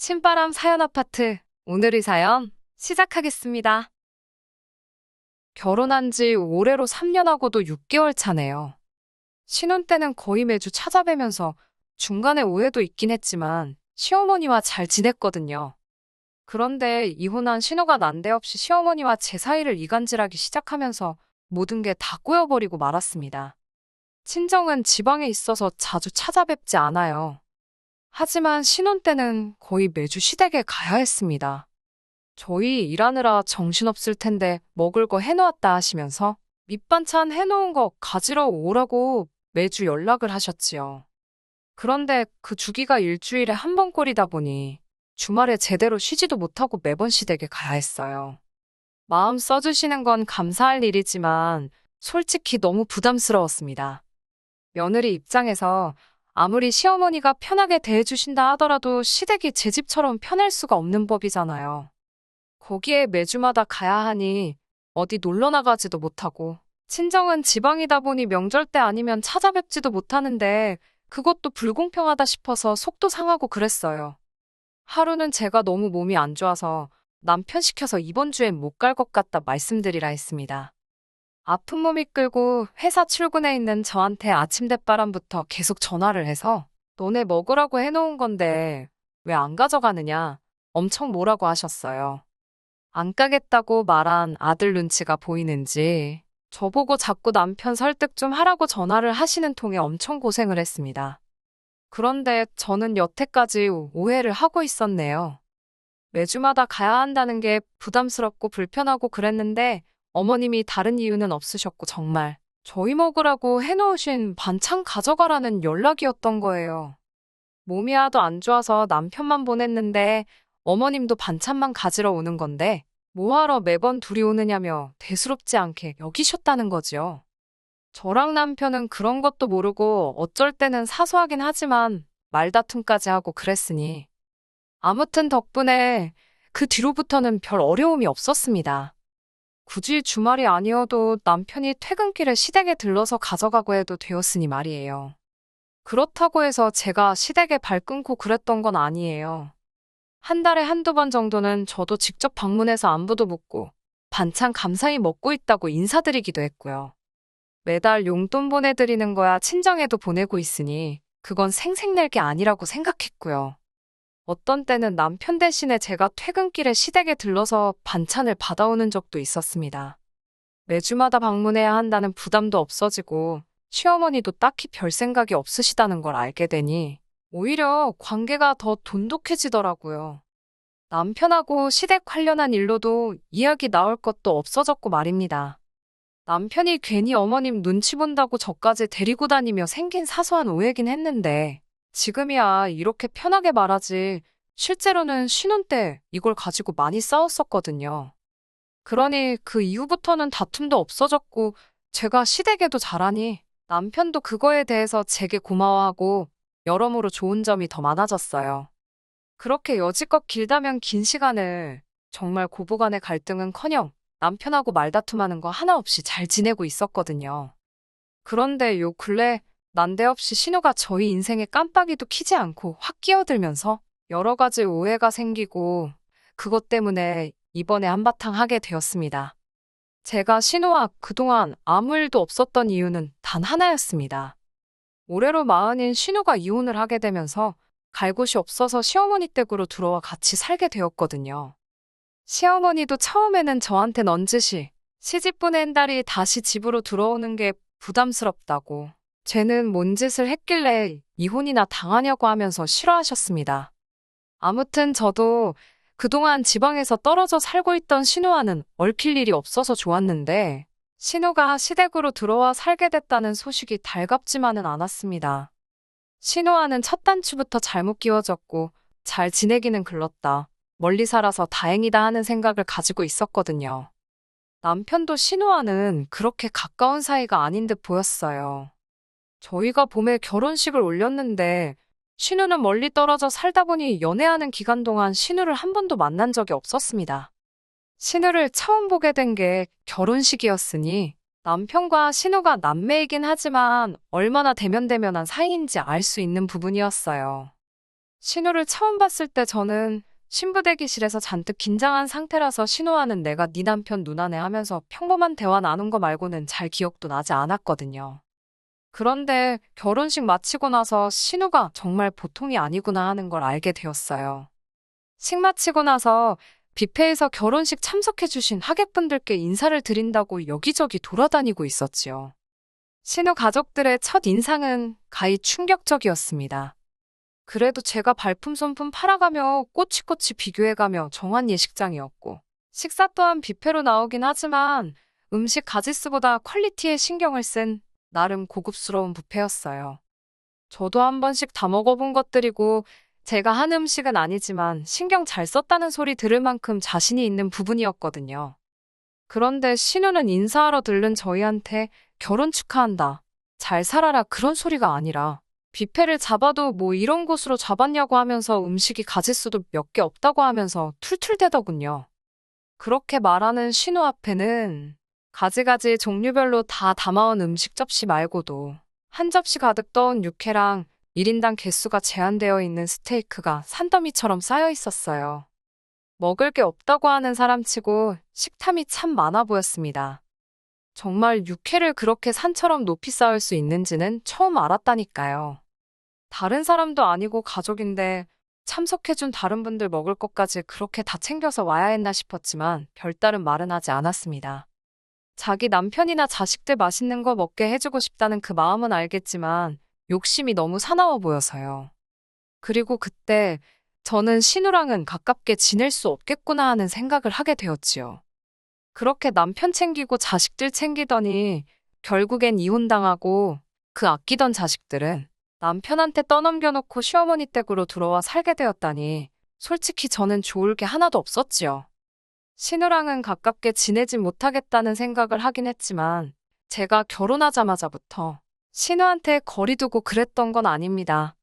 신바람 사연 아파트. 오늘의 사연 시작하겠습니다. 결혼한 지 올해로 3년하고도 6개월 차네요. 신혼 때는 거의 매주 찾아뵈면서 중간에 오해도 있긴 했지만 시어머니와 잘 지냈거든요. 그런데 이혼한 신호가 난데없이 시어머니와 제 사이를 이간질하기 시작하면서 모든 게 다 꼬여버리고 말았습니다. 친정은 지방에 있어서 자주 찾아뵙지 않아요. 하지만 신혼 때는 거의 매주 시댁에 가야 했습니다. 저희 일하느라 정신없을 텐데 먹을 거 해놓았다 하시면서 밑반찬 해놓은 거 가지러 오라고 매주 연락을 하셨지요. 그런데 그 주기가 일주일에 한 번꼴이다 보니 주말에 제대로 쉬지도 못하고 매번 시댁에 가야 했어요. 마음 써주시는 건 감사할 일이지만 솔직히 너무 부담스러웠습니다. 며느리 입장에서 아무리 시어머니가 편하게 대해주신다 하더라도 시댁이 제 집처럼 편할 수가 없는 법이잖아요. 거기에 매주마다 가야 하니 어디 놀러 나가지도 못하고 친정은 지방이다 보니 명절 때 아니면 찾아뵙지도 못하는데 그것도 불공평하다 싶어서 속도 상하고 그랬어요. 하루는 제가 너무 몸이 안 좋아서 남편 시켜서 이번 주엔 못 갈 것 같다 말씀드리라 했습니다. 아픈 몸 이끌고 회사 출근해 있는 저한테 아침 대바람부터 계속 전화를 해서 너네 먹으라고 해놓은 건데 왜 안 가져가느냐 엄청 뭐라고 하셨어요. 안 가겠다고 말한 아들 눈치가 보이는지 저보고 자꾸 남편 설득 좀 하라고 전화를 하시는 통에 엄청 고생을 했습니다. 그런데 저는 여태까지 오해를 하고 있었네요. 매주마다 가야 한다는 게 부담스럽고 불편하고 그랬는데 어머님이 다른 이유는 없으셨고 정말 저희 먹으라고 해놓으신 반찬 가져가라는 연락이었던 거예요. 몸이 하도 안 좋아서 남편만 보냈는데 어머님도 반찬만 가지러 오는 건데 뭐하러 매번 둘이 오느냐며 대수롭지 않게 여기셨다는 거지요. 저랑 남편은 그런 것도 모르고 어쩔 때는 사소하긴 하지만 말다툼까지 하고 그랬으니 아무튼 덕분에 그 뒤로부터는 별 어려움이 없었습니다. 굳이 주말이 아니어도 남편이 퇴근길에 시댁에 들러서 가져가고 해도 되었으니 말이에요. 그렇다고 해서 제가 시댁에 발 끊고 그랬던 건 아니에요. 한 달에 한두 번 정도는 저도 직접 방문해서 안부도 묻고 반찬 감사히 먹고 있다고 인사드리기도 했고요. 매달 용돈 보내드리는 거야 친정에도 보내고 있으니 그건 생색낼 게 아니라고 생각했고요. 어떤 때는 남편 대신에 제가 퇴근길에 시댁에 들러서 반찬을 받아오는 적도 있었습니다. 매주마다 방문해야 한다는 부담도 없어지고 시어머니도 딱히 별 생각이 없으시다는 걸 알게 되니 오히려 관계가 더 돈독해지더라고요. 남편하고 시댁 관련한 일로도 이야기 나올 것도 없어졌고 말입니다. 남편이 괜히 어머님 눈치 본다고 저까지 데리고 다니며 생긴 사소한 오해긴 했는데 지금이야 이렇게 편하게 말하지 실제로는 신혼 때 이걸 가지고 많이 싸웠었거든요. 그러니 그 이후부터는 다툼도 없어졌고 제가 시댁에도 잘하니 남편도 그거에 대해서 제게 고마워하고 여러모로 좋은 점이 더 많아졌어요. 그렇게 여지껏 길다면 긴 시간을 정말 고부간의 갈등은커녕 남편하고 말다툼하는 거 하나 없이 잘 지내고 있었거든요. 그런데 요 근래 난데없이 신호가 저희 인생에 깜빡이도 켜지 않고 확 끼어들면서 여러 가지 오해가 생기고 그것 때문에 이번에 한바탕 하게 되었습니다. 제가 신호와 그동안 아무 일도 없었던 이유는 단 하나였습니다. 올해로 마흔인 신호가 이혼을 하게 되면서 갈 곳이 없어서 시어머니 댁으로 들어와 같이 살게 되었거든요. 시어머니도 처음에는 저한테 넌지시 시집 보낸 딸이 다시 집으로 들어오는 게 부담스럽다고 쟤는 뭔 짓을 했길래 이혼이나 당하냐고 하면서 싫어하셨습니다. 아무튼 저도 그동안 지방에서 떨어져 살고 있던 신우와는 얽힐 일이 없어서 좋았는데 신우가 시댁으로 들어와 살게 됐다는 소식이 달갑지만은 않았습니다. 신우와는 첫 단추부터 잘못 끼워졌고 잘 지내기는 글렀다. 멀리 살아서 다행이다 하는 생각을 가지고 있었거든요. 남편도 신우와는 그렇게 가까운 사이가 아닌 듯 보였어요. 저희가 봄에 결혼식을 올렸는데 신우는 멀리 떨어져 살다 보니 연애하는 기간 동안 신우를 한 번도 만난 적이 없었습니다. 신우를 처음 보게 된 게 결혼식이었으니 남편과 신우가 남매이긴 하지만 얼마나 대면대면한 사이인지 알 수 있는 부분이었어요. 신우를 처음 봤을 때 저는 신부 대기실에서 잔뜩 긴장한 상태라서 신우와는 내가 네 남편 누나네 하면서 평범한 대화 나눈 거 말고는 잘 기억도 나지 않았거든요. 그런데 결혼식 마치고 나서 신우가 정말 보통이 아니구나 하는 걸 알게 되었어요. 식 마치고 나서 뷔페에서 결혼식 참석해주신 하객분들께 인사를 드린다고 여기저기 돌아다니고 있었지요. 신우 가족들의 첫 인상은 가히 충격적이었습니다. 그래도 제가 발품손품 팔아가며 꼬치꼬치 비교해가며 정한 예식장이었고, 식사 또한 뷔페로 나오긴 하지만 음식 가짓수보다 퀄리티에 신경을 쓴 나름 고급스러운 뷔페였어요. 저도 한 번씩 다 먹어본 것들이고 제가 한 음식은 아니지만 신경 잘 썼다는 소리 들을 만큼 자신이 있는 부분이었거든요. 그런데 신우는 인사하러 들른 저희한테 결혼 축하한다, 잘 살아라 그런 소리가 아니라 뷔페를 잡아도 뭐 이런 곳으로 잡았냐고 하면서 음식이 가짓수도 몇 개 없다고 하면서 툴툴대더군요. 그렇게 말하는 신우 앞에는 가지가지 종류별로 다 담아온 음식 접시 말고도 한 접시 가득 떠온 육회랑 1인당 개수가 제한되어 있는 스테이크가 산더미처럼 쌓여 있었어요. 먹을 게 없다고 하는 사람치고 식탐이 참 많아 보였습니다. 정말 육회를 그렇게 산처럼 높이 쌓을 수 있는지는 처음 알았다니까요. 다른 사람도 아니고 가족인데 참석해준 다른 분들 먹을 것까지 그렇게 다 챙겨서 와야 했나 싶었지만 별다른 말은 하지 않았습니다. 자기 남편이나 자식들 맛있는 거 먹게 해주고 싶다는 그 마음은 알겠지만 욕심이 너무 사나워 보여서요. 그리고 그때 저는 신우랑은 가깝게 지낼 수 없겠구나 하는 생각을 하게 되었지요. 그렇게 남편 챙기고 자식들 챙기더니 결국엔 이혼당하고 그 아끼던 자식들은 남편한테 떠넘겨놓고 시어머니 댁으로 들어와 살게 되었다니 솔직히 저는 좋을 게 하나도 없었지요. 신우랑은 가깝게 지내지 못하겠다는 생각을 하긴 했지만 제가 결혼하자마자부터 신우한테 거리 두고 그랬던 건 아닙니다.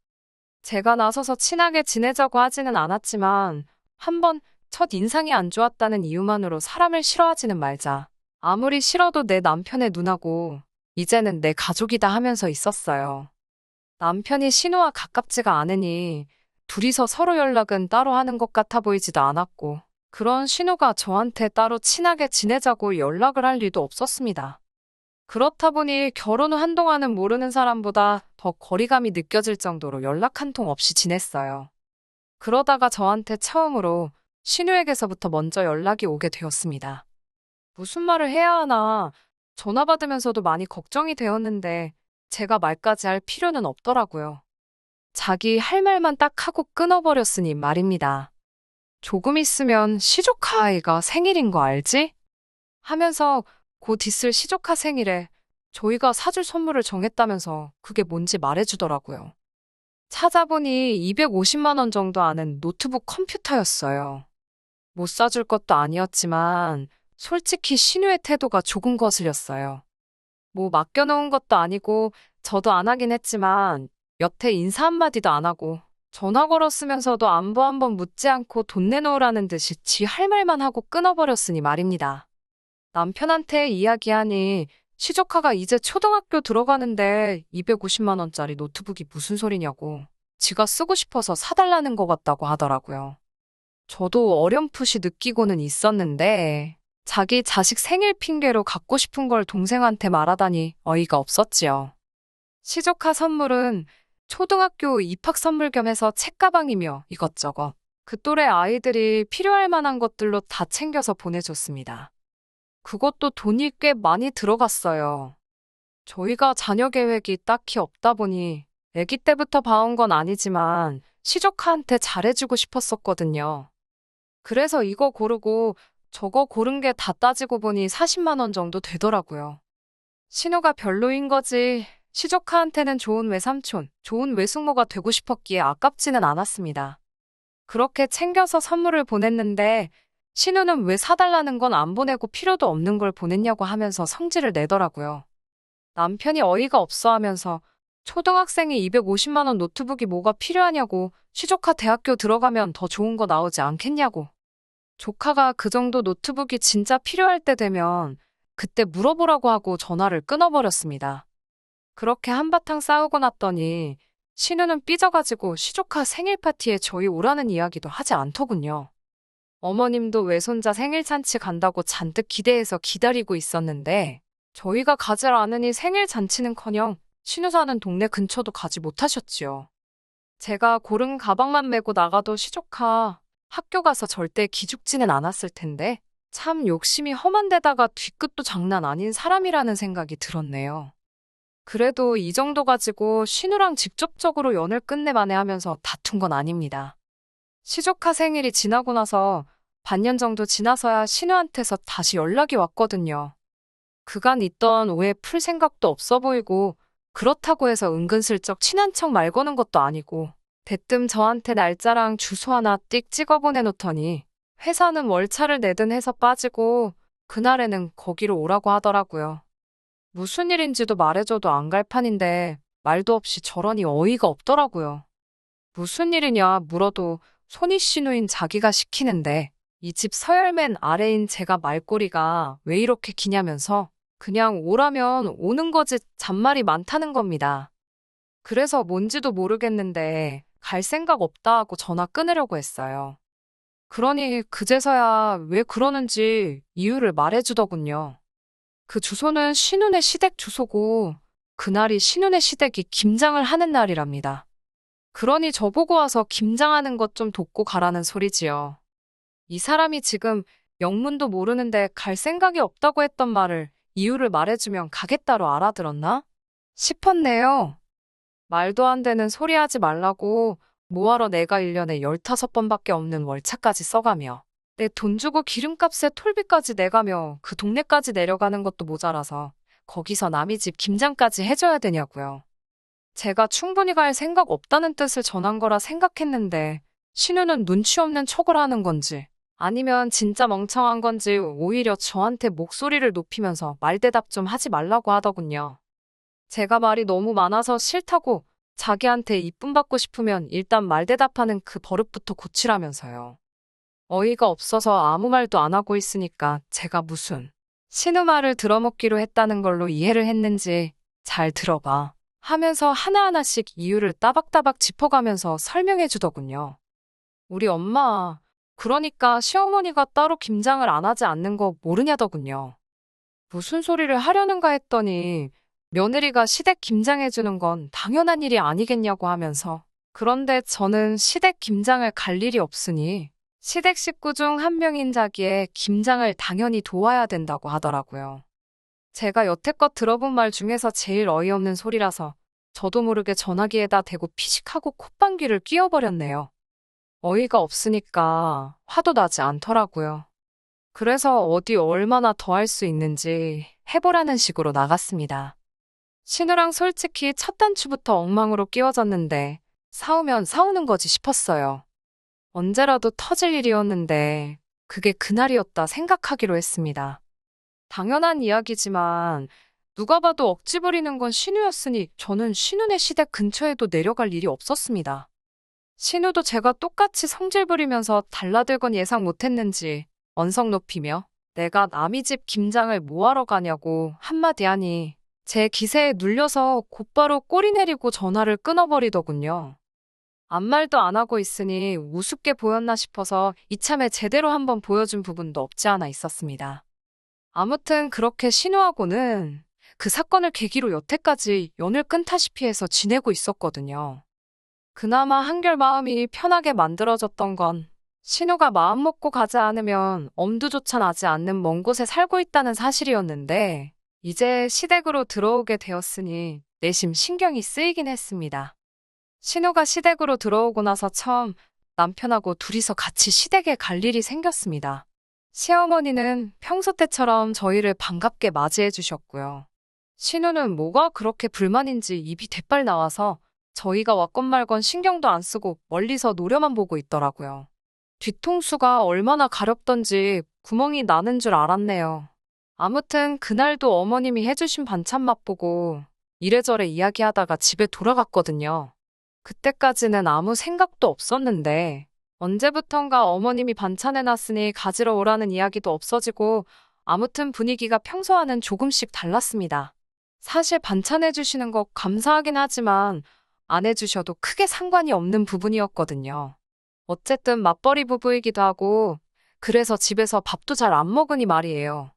제가 나서서 친하게 지내자고 하지는 않았지만 한번 첫 인상이 안 좋았다는 이유만으로 사람을 싫어하지는 말자. 아무리 싫어도 내 남편의 누나고 이제는 내 가족이다 하면서 있었어요. 남편이 신우와 가깝지가 않으니 둘이서 서로 연락은 따로 하는 것 같아 보이지도 않았고 그런 신우가 저한테 따로 친하게 지내자고 연락을 할 리도 없었습니다. 그렇다 보니 결혼 후 한동안은 모르는 사람보다 더 거리감이 느껴질 정도로 연락 한 통 없이 지냈어요. 그러다가 저한테 처음으로 신우에게서부터 먼저 연락이 오게 되었습니다. 무슨 말을 해야 하나 전화 받으면서도 많이 걱정이 되었는데 제가 말까지 할 필요는 없더라고요. 자기 할 말만 딱 하고 끊어버렸으니 말입니다. 조금 있으면 시조카 아이가 생일인 거 알지? 하면서 곧 있을 시조카 생일에 저희가 사줄 선물을 정했다면서 그게 뭔지 말해주더라고요. 찾아보니 250만 원 정도 하는 노트북 컴퓨터였어요. 못 사줄 것도 아니었지만 솔직히 신우의 태도가 조금 거슬렸어요. 뭐 맡겨놓은 것도 아니고 저도 안 하긴 했지만 여태 인사 한마디도 안 하고 전화 걸었으면서도 안부 한번 묻지 않고 돈 내놓으라는 듯이 지 할 말만 하고 끊어버렸으니 말입니다. 남편한테 이야기하니 시조카가 이제 초등학교 들어가는데 250만 원짜리 노트북이 무슨 소리냐고 지가 쓰고 싶어서 사달라는 것 같다고 하더라고요. 저도 어렴풋이 느끼고는 있었는데 자기 자식 생일 핑계로 갖고 싶은 걸 동생한테 말하다니 어이가 없었지요. 시조카 선물은 초등학교 입학 선물 겸해서 책가방이며 이것저것 그 또래 아이들이 필요할 만한 것들로 다 챙겨서 보내줬습니다. 그것도 돈이 꽤 많이 들어갔어요. 저희가 자녀 계획이 딱히 없다 보니 아기 때부터 봐온 건 아니지만 시조카한테 잘해주고 싶었었거든요. 그래서 이거 고르고 저거 고른 게 다 따지고 보니 40만 원 정도 되더라고요. 신우가 별로인 거지 시조카한테는 좋은 외삼촌, 좋은 외숙모가 되고 싶었기에 아깝지는 않았습니다. 그렇게 챙겨서 선물을 보냈는데 신우는 왜 사달라는 건 안 보내고 필요도 없는 걸 보냈냐고 하면서 성질을 내더라고요. 남편이 어이가 없어 하면서 초등학생이 250만 원 노트북이 뭐가 필요하냐고 시조카 대학교 들어가면 더 좋은 거 나오지 않겠냐고. 조카가 그 정도 노트북이 진짜 필요할 때 되면 그때 물어보라고 하고 전화를 끊어버렸습니다. 그렇게 한바탕 싸우고 났더니 신우는 삐져가지고 시조카 생일 파티에 저희 오라는 이야기도 하지 않더군요. 어머님도 외손자 생일 잔치 간다고 잔뜩 기대해서 기다리고 있었는데 저희가 가질 않으니 생일 잔치는커녕 신우 사는 동네 근처도 가지 못하셨지요. 제가 고른 가방만 메고 나가도 시조카 학교 가서 절대 기죽지는 않았을 텐데 참 욕심이 험한 데다가 뒤끝도 장난 아닌 사람이라는 생각이 들었네요. 그래도 이 정도 가지고 신우랑 직접적으로 연을 끝내 만회하면서 다툰 건 아닙니다. 시조카 생일이 지나고 나서 반년 정도 지나서야 신우한테서 다시 연락이 왔거든요. 그간 있던 오해 풀 생각도 없어 보이고 그렇다고 해서 은근슬쩍 친한 척 말 거는 것도 아니고 대뜸 저한테 날짜랑 주소 하나 띡 찍어 보내놓더니 회사는 월차를 내든 해서 빠지고 그날에는 거기로 오라고 하더라고요. 무슨 일인지도 말해줘도 안 갈 판인데 말도 없이 저러니 어이가 없더라고요. 무슨 일이냐 물어도 손이 신우인 자기가 시키는데 이 집 서열맨 아래인 제가 말꼬리가 왜 이렇게 기냐면서 그냥 오라면 오는 거지 잔말이 많다는 겁니다. 그래서 뭔지도 모르겠는데 갈 생각 없다 하고 전화 끊으려고 했어요. 그러니 그제서야 왜 그러는지 이유를 말해주더군요. 그 주소는 신운의 시댁 주소고 그날이 신운의 시댁이 김장을 하는 날이랍니다. 그러니 저보고 와서 김장하는 것 좀 돕고 가라는 소리지요. 이 사람이 지금 영문도 모르는데 갈 생각이 없다고 했던 말을 이유를 말해주면 가겠다로 알아들었나? 싶었네요. 말도 안 되는 소리 하지 말라고 뭐하러 내가 1년에 15번밖에 없는 월차까지 써가며 내 돈 주고 기름값에 톨비까지 내가며 그 동네까지 내려가는 것도 모자라서 거기서 남의 집 김장까지 해줘야 되냐고요. 제가 충분히 갈 생각 없다는 뜻을 전한 거라 생각했는데 신우는 눈치 없는 척을 하는 건지 아니면 진짜 멍청한 건지 오히려 저한테 목소리를 높이면서 말대답 좀 하지 말라고 하더군요. 제가 말이 너무 많아서 싫다고 자기한테 이쁨 받고 싶으면 일단 말대답하는 그 버릇부터 고치라면서요. 어이가 없어서 아무 말도 안 하고 있으니까 제가 무슨 신우 말을 들어먹기로 했다는 걸로 이해를 했는지 잘 들어봐 하면서 하나하나씩 이유를 따박따박 짚어가면서 설명해 주더군요. 우리 엄마, 그러니까 시어머니가 따로 김장을 안 하지 않는 거 모르냐더군요. 무슨 소리를 하려는가 했더니 며느리가 시댁 김장해주는 건 당연한 일이 아니겠냐고 하면서 그런데 저는 시댁 김장을 갈 일이 없으니 시댁 식구 중 한 명인 자기의 김장을 당연히 도와야 된다고 하더라고요. 제가 여태껏 들어본 말 중에서 제일 어이없는 소리라서 저도 모르게 전화기에다 대고 피식하고 콧방귀를 뀌어버렸네요. 어이가 없으니까 화도 나지 않더라고요. 그래서 어디 얼마나 더 할 수 있는지 해보라는 식으로 나갔습니다. 신우랑 솔직히 첫 단추부터 엉망으로 끼워졌는데 싸우면 싸우는 거지 싶었어요. 언제라도 터질 일이었는데 그게 그날이었다 생각하기로 했습니다. 당연한 이야기지만 누가 봐도 억지 부리는 건 신우였으니 저는 신우네 시댁 근처에도 내려갈 일이 없었습니다. 신우도 제가 똑같이 성질 부리면서 달라들건 예상 못했는지 언성 높이며 내가 남의 집 김장을 뭐하러 가냐고 한마디 하니 제 기세에 눌려서 곧바로 꼬리 내리고 전화를 끊어버리더군요. 아무 말도 안 하고 있으니 우습게 보였나 싶어서 이참에 제대로 한번 보여준 부분도 없지 않아 있었습니다. 아무튼 그렇게 신우하고는 그 사건을 계기로 여태까지 연을 끊다시피 해서 지내고 있었거든요. 그나마 한결 마음이 편하게 만들어졌던 건 신우가 마음 먹고 가지 않으면 엄두조차 나지 않는 먼 곳에 살고 있다는 사실이었는데 이제 시댁으로 들어오게 되었으니 내심 신경이 쓰이긴 했습니다. 신우가 시댁으로 들어오고 나서 처음 남편하고 둘이서 같이 시댁에 갈 일이 생겼습니다. 시어머니는 평소 때처럼 저희를 반갑게 맞이해 주셨고요. 신우는 뭐가 그렇게 불만인지 입이 대빨 나와서 저희가 왔건 말건 신경도 안 쓰고 멀리서 노려만 보고 있더라고요. 뒤통수가 얼마나 가렵던지 구멍이 나는 줄 알았네요. 아무튼 그날도 어머님이 해주신 반찬 맛보고 이래저래 이야기하다가 집에 돌아갔거든요. 그때까지는 아무 생각도 없었는데 언제부턴가 어머님이 반찬 해놨으니 가지러 오라는 이야기도 없어지고 아무튼 분위기가 평소와는 조금씩 달랐습니다. 사실 반찬 해주시는 거 감사하긴 하지만 안 해주셔도 크게 상관이 없는 부분이었거든요. 어쨌든 맞벌이 부부이기도 하고, 그래서 집에서 밥도 잘 안 먹으니 말이에요.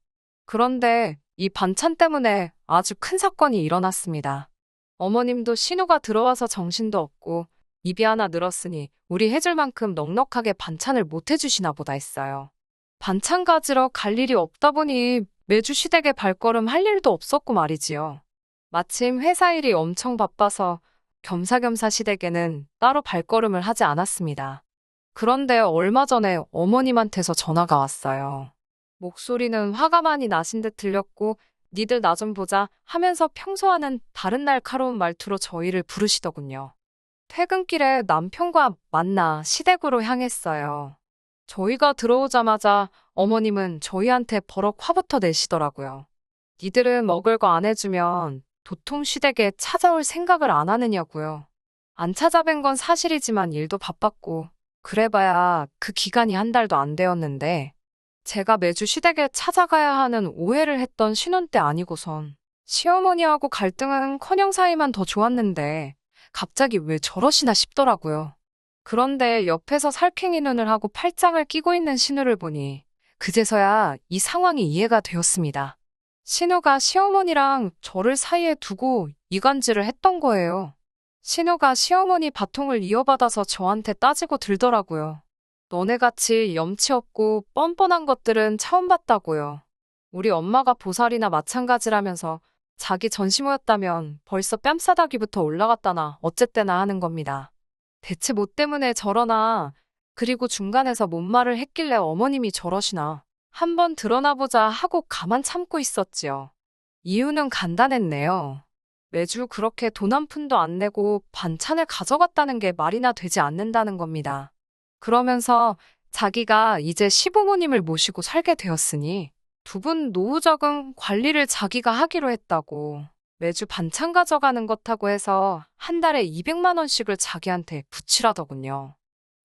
그런데 이 반찬 때문에 아주 큰 사건이 일어났습니다. 어머님도 신우가 들어와서 정신도 없고 입이 하나 늘었으니 우리 해줄 만큼 넉넉하게 반찬을 못 해주시나 보다 했어요. 반찬 가지러 갈 일이 없다 보니 매주 시댁에 발걸음 할 일도 없었고 말이지요. 마침 회사 일이 엄청 바빠서 겸사겸사 시댁에는 따로 발걸음을 하지 않았습니다. 그런데 얼마 전에 어머님한테서 전화가 왔어요. 목소리는 화가 많이 나신 듯 들렸고 니들 나 좀 보자 하면서 평소와는 다른 날카로운 말투로 저희를 부르시더군요. 퇴근길에 남편과 만나 시댁으로 향했어요. 저희가 들어오자마자 어머님은 저희한테 버럭 화부터 내시더라고요. 니들은 먹을 거 안 해주면 도통 시댁에 찾아올 생각을 안 하느냐고요. 안 찾아뵌 건 사실이지만 일도 바빴고 그래봐야 그 기간이 한 달도 안 되었는데 제가 매주 시댁에 찾아가야 하는 오해를 했던 신혼 때 아니고선 시어머니하고 갈등은커녕 사이만 더 좋았는데 갑자기 왜 저러시나 싶더라고요. 그런데 옆에서 살쾡이 눈을 하고 팔짱을 끼고 있는 신우를 보니 그제서야 이 상황이 이해가 되었습니다. 신우가 시어머니랑 저를 사이에 두고 이간질을 했던 거예요. 신우가 시어머니 바통을 이어받아서 저한테 따지고 들더라고요. 너네같이 염치 없고 뻔뻔한 것들은 처음 봤다고요. 우리 엄마가 보살이나 마찬가지라면서 자기 전시모였다면 벌써 뺨싸다기부터 올라갔다나 어쨌대나 하는 겁니다. 대체 뭐 때문에 저러나, 그리고 중간에서 뭔 말을 했길래 어머님이 저러시나 한번 드러나보자 하고 가만 참고 있었지요. 이유는 간단했네요. 매주 그렇게 돈 한 푼도 안 내고 반찬을 가져갔다는 게 말이나 되지 않는다는 겁니다. 그러면서 자기가 이제 시부모님을 모시고 살게 되었으니 두 분 노후적응 관리를 자기가 하기로 했다고 매주 반찬 가져가는 것하고 해서 한 달에 200만 원씩을 자기한테 붙이라더군요.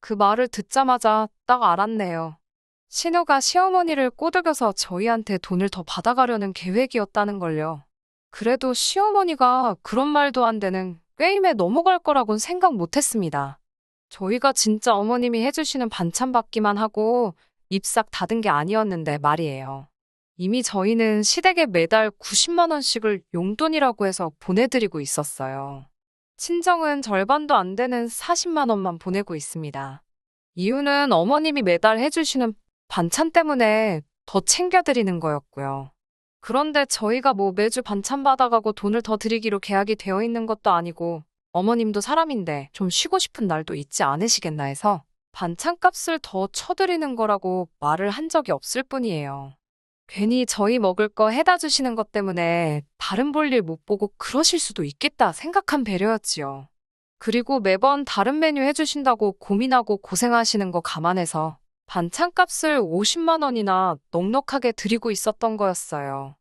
그 말을 듣자마자 딱 알았네요. 신우가 시어머니를 꼬드겨서 저희한테 돈을 더 받아가려는 계획이었다는 걸요. 그래도 시어머니가 그런 말도 안 되는 꾀임에 넘어갈 거라곤 생각 못했습니다. 저희가 진짜 어머님이 해주시는 반찬 받기만 하고 입싹 닫은 게 아니었는데 말이에요. 이미 저희는 시댁에 매달 90만 원씩을 용돈이라고 해서 보내드리고 있었어요. 친정은 절반도 안 되는 40만 원만 보내고 있습니다. 이유는 어머님이 매달 해주시는 반찬 때문에 더 챙겨드리는 거였고요. 그런데 저희가 뭐 매주 반찬 받아가고 돈을 더 드리기로 계약이 되어 있는 것도 아니고 어머님도 사람인데 좀 쉬고 싶은 날도 있지 않으시겠나 해서 반찬값을 더 쳐드리는 거라고 말을 한 적이 없을 뿐이에요. 괜히 저희 먹을 거 해다 주시는 것 때문에 다른 볼일 못 보고 그러실 수도 있겠다 생각한 배려였지요. 그리고 매번 다른 메뉴 해주신다고 고민하고 고생하시는 거 감안해서 반찬값을 50만 원이나 넉넉하게 드리고 있었던 거였어요.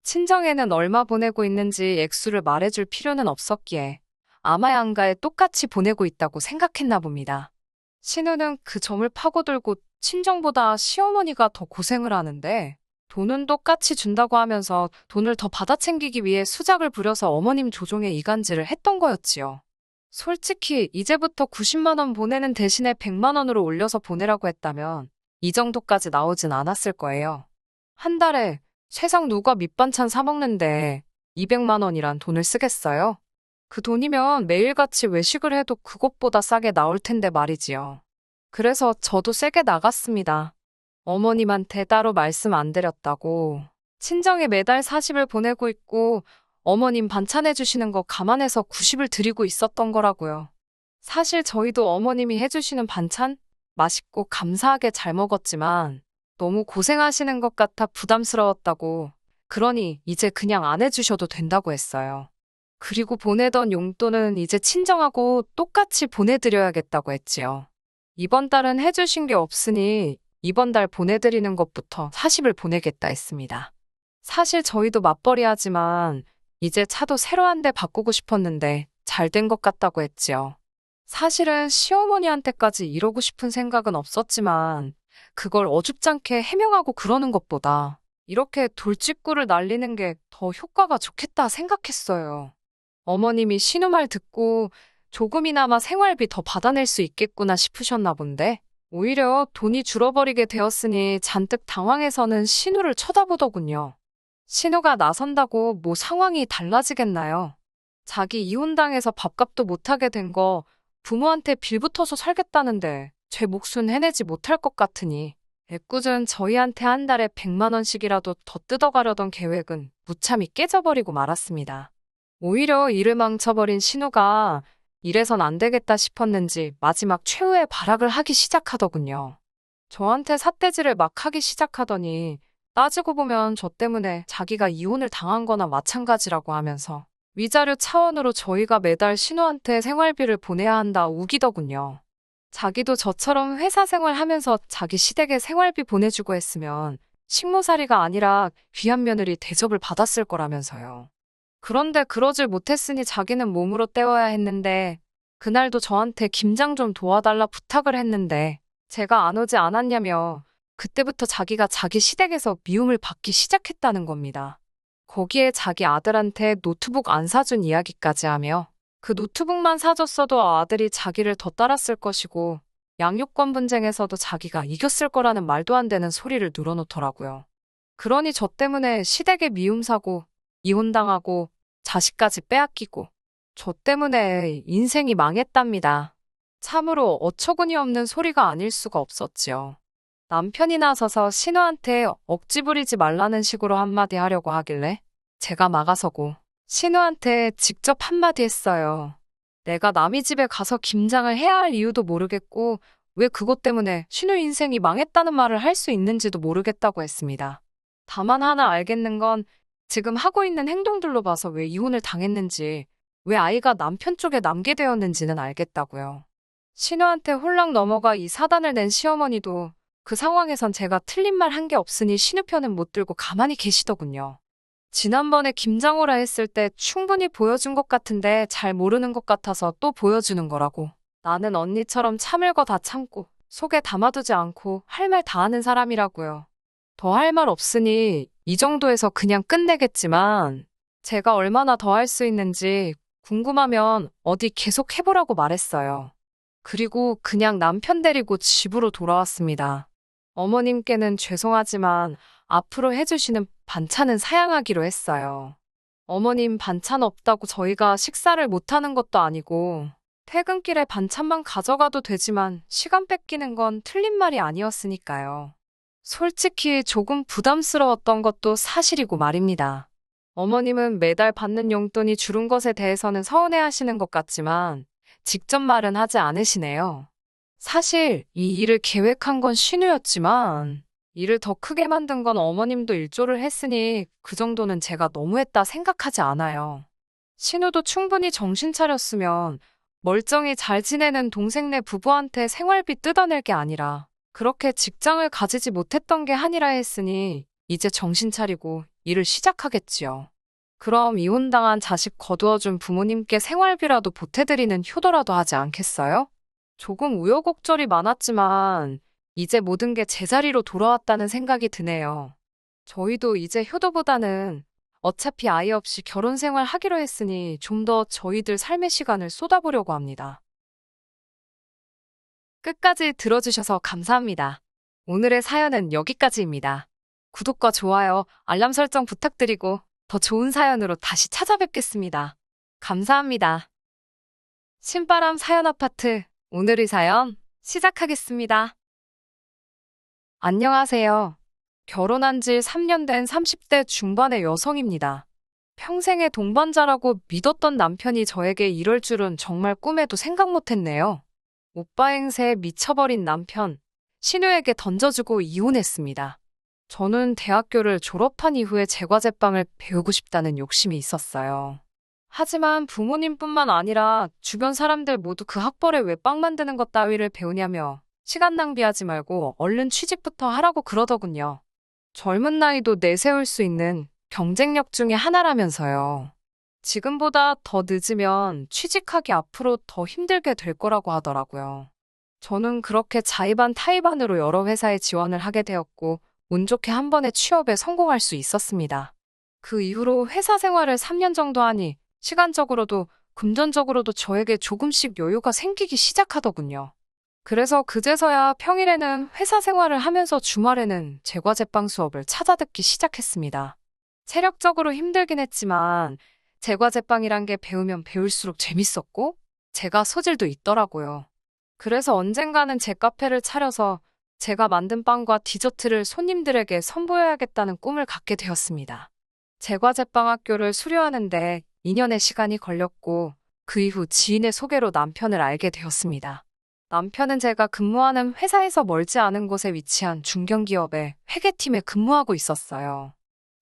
친정에는 얼마 보내고 있는지 액수를 말해줄 필요는 없었기에 아마 양가에 똑같이 보내고 있다고 생각했나 봅니다. 신우는 그 점을 파고들고 친정보다 시어머니가 더 고생을 하는데 돈은 똑같이 준다고 하면서 돈을 더 받아 챙기기 위해 수작을 부려서 어머님 조종에 이간질을 했던 거였지요. 솔직히 이제부터 90만 원 보내는 대신에 100만 원으로 올려서 보내라고 했다면 이 정도까지 나오진 않았을 거예요. 한 달에 세상 누가 밑반찬 사 먹는데 200만 원이란 돈을 쓰겠어요? 그 돈이면 매일같이 외식을 해도 그것보다 싸게 나올 텐데 말이지요. 그래서 저도 세게 나갔습니다. 어머님한테 따로 말씀 안 드렸다고. 친정에 매달 40을 보내고 있고 어머님 반찬 해주시는 거 감안해서 90을 드리고 있었던 거라고요. 사실 저희도 어머님이 해주시는 반찬 맛있고 감사하게 잘 먹었지만 너무 고생하시는 것 같아 부담스러웠다고. 그러니 이제 그냥 안 해주셔도 된다고 했어요. 그리고 보내던 용돈은 이제 친정하고 똑같이 보내드려야겠다고 했지요. 이번 달은 해주신 게 없으니 이번 달 보내드리는 것부터 40을 보내겠다 했습니다. 사실 저희도 맞벌이 하지만 이제 차도 새로 한 대 바꾸고 싶었는데 잘 된 것 같다고 했지요. 사실은 시어머니한테까지 이러고 싶은 생각은 없었지만 그걸 어줍잖게 해명하고 그러는 것보다 이렇게 돌직구를 날리는 게 더 효과가 좋겠다 생각했어요. 어머님이 신우 말 듣고 조금이나마 생활비 더 받아낼 수 있겠구나 싶으셨나 본데, 오히려 돈이 줄어버리게 되었으니 잔뜩 당황해서는 신우를 쳐다보더군요. 신우가 나선다고 뭐 상황이 달라지겠나요? 자기 이혼당해서 밥값도 못하게 된 거 부모한테 빌붙어서 살겠다는데 제 몫은 해내지 못할 것 같으니 애꿎은 저희한테 한 달에 100만 원씩이라도 더 뜯어가려던 계획은 무참히 깨져버리고 말았습니다. 오히려 일을 망쳐버린 신우가 이래선 안 되겠다 싶었는지 마지막 최후의 발악을 하기 시작하더군요. 저한테 삿대질을 막 하기 시작하더니 따지고 보면 저 때문에 자기가 이혼을 당한 거나 마찬가지라고 하면서 위자료 차원으로 저희가 매달 신우한테 생활비를 보내야 한다 우기더군요. 자기도 저처럼 회사 생활하면서 자기 시댁에 생활비 보내주고 했으면 식모살이가 아니라 귀한 며느리 대접을 받았을 거라면서요. 그런데 그러질 못했으니 자기는 몸으로 때워야 했는데 그날도 저한테 김장 좀 도와달라 부탁을 했는데 제가 안 오지 않았냐며 그때부터 자기가 자기 시댁에서 미움을 받기 시작했다는 겁니다. 거기에 자기 아들한테 노트북 안 사준 이야기까지 하며 그 노트북만 사줬어도 아들이 자기를 더 따랐을 것이고 양육권 분쟁에서도 자기가 이겼을 거라는 말도 안 되는 소리를 늘어놓더라고요. 그러니 저 때문에 시댁에 미움 사고 이혼당하고 자식까지 빼앗기고 저 때문에 인생이 망했답니다. 참으로 어처구니 없는 소리가 아닐 수가 없었지요. 남편이 나서서 신우한테 억지 부리지 말라는 식으로 한마디 하려고 하길래 제가 막아서고 신우한테 직접 한마디 했어요. 내가 남의 집에 가서 김장을 해야 할 이유도 모르겠고 왜 그것 때문에 신우 인생이 망했다는 말을 할 수 있는지도 모르겠다고 했습니다. 다만 하나 알겠는 건 지금 하고 있는 행동들로 봐서 왜 이혼을 당했는지, 왜 아이가 남편 쪽에 남게 되었는지는 알겠다고요. 신우한테 홀랑 넘어가 이 사단을 낸 시어머니도 그 상황에선 제가 틀린 말 한 게 없으니 신우 편은 못 들고 가만히 계시더군요. 지난번에 김장오라 했을 때 충분히 보여준 것 같은데 잘 모르는 것 같아서 또 보여주는 거라고. 나는 언니처럼 참을 거 다 참고 속에 담아두지 않고 할 말 다 하는 사람이라고요. 더 할 말 없으니 이 정도에서 그냥 끝내겠지만 제가 얼마나 더 할 수 있는지 궁금하면 어디 계속 해보라고 말했어요. 그리고 그냥 남편 데리고 집으로 돌아왔습니다. 어머님께는 죄송하지만 앞으로 해주시는 반찬은 사양하기로 했어요. 어머님 반찬 없다고 저희가 식사를 못하는 것도 아니고 퇴근길에 반찬만 가져가도 되지만 시간 뺏기는 건 틀린 말이 아니었으니까요. 솔직히 조금 부담스러웠던 것도 사실이고 말입니다. 어머님은 매달 받는 용돈이 줄은 것에 대해서는 서운해하시는 것 같지만 직접 말은 하지 않으시네요. 사실 이 일을 계획한 건 신우였지만 일을 더 크게 만든 건 어머님도 일조를 했으니 그 정도는 제가 너무했다 생각하지 않아요. 신우도 충분히 정신 차렸으면 멀쩡히 잘 지내는 동생네 부부한테 생활비 뜯어낼 게 아니라 그렇게 직장을 가지지 못했던 게 한이라 했으니 이제 정신 차리고 일을 시작하겠지요. 그럼 이혼당한 자식 거두어준 부모님께 생활비라도 보태드리는 효도라도 하지 않겠어요? 조금 우여곡절이 많았지만 이제 모든 게 제자리로 돌아왔다는 생각이 드네요. 저희도 이제 효도보다는 어차피 아이 없이 결혼 생활 하기로 했으니 좀 더 저희들 삶의 시간을 쏟아보려고 합니다. 끝까지 들어주셔서 감사합니다. 오늘의 사연은 여기까지입니다. 구독과 좋아요, 알람 설정 부탁드리고 더 좋은 사연으로 다시 찾아뵙겠습니다. 감사합니다. 신바람 사연 아파트, 오늘의 사연 시작하겠습니다. 안녕하세요. 결혼한 지 3년 된 30대 중반의 여성입니다. 평생의 동반자라고 믿었던 남편이 저에게 이럴 줄은 정말 꿈에도 생각 못했네요. 오빠 행세에 미쳐버린 남편, 신우에게 던져주고 이혼했습니다. 저는 대학교를 졸업한 이후에 제과제빵을 배우고 싶다는 욕심이 있었어요. 하지만 부모님뿐만 아니라 주변 사람들 모두 그 학벌에 왜 빵 만드는 것 따위를 배우냐며 시간 낭비하지 말고 얼른 취직부터 하라고 그러더군요. 젊은 나이도 내세울 수 있는 경쟁력 중에 하나라면서요. 지금보다 더 늦으면 취직하기 앞으로 더 힘들게 될 거라고 하더라고요. 저는 그렇게 자의반 타의반으로 여러 회사에 지원을 하게 되었고 운 좋게 한 번에 취업에 성공할 수 있었습니다. 그 이후로 회사 생활을 3년 정도 하니 시간적으로도 금전적으로도 저에게 조금씩 여유가 생기기 시작하더군요. 그래서 그제서야 평일에는 회사 생활을 하면서 주말에는 제과제빵 수업을 찾아듣기 시작했습니다. 체력적으로 힘들긴 했지만 제과제빵이란 게 배우면 배울수록 재밌었고 제가 소질도 있더라고요. 그래서 언젠가는 제 카페를 차려서 제가 만든 빵과 디저트를 손님들에게 선보여야겠다는 꿈을 갖게 되었습니다. 제과제빵 학교를 수료하는데 2년의 시간이 걸렸고 그 이후 지인의 소개로 남편을 알게 되었습니다. 남편은 제가 근무하는 회사에서 멀지 않은 곳에 위치한 중견기업의 회계팀에 근무하고 있었어요.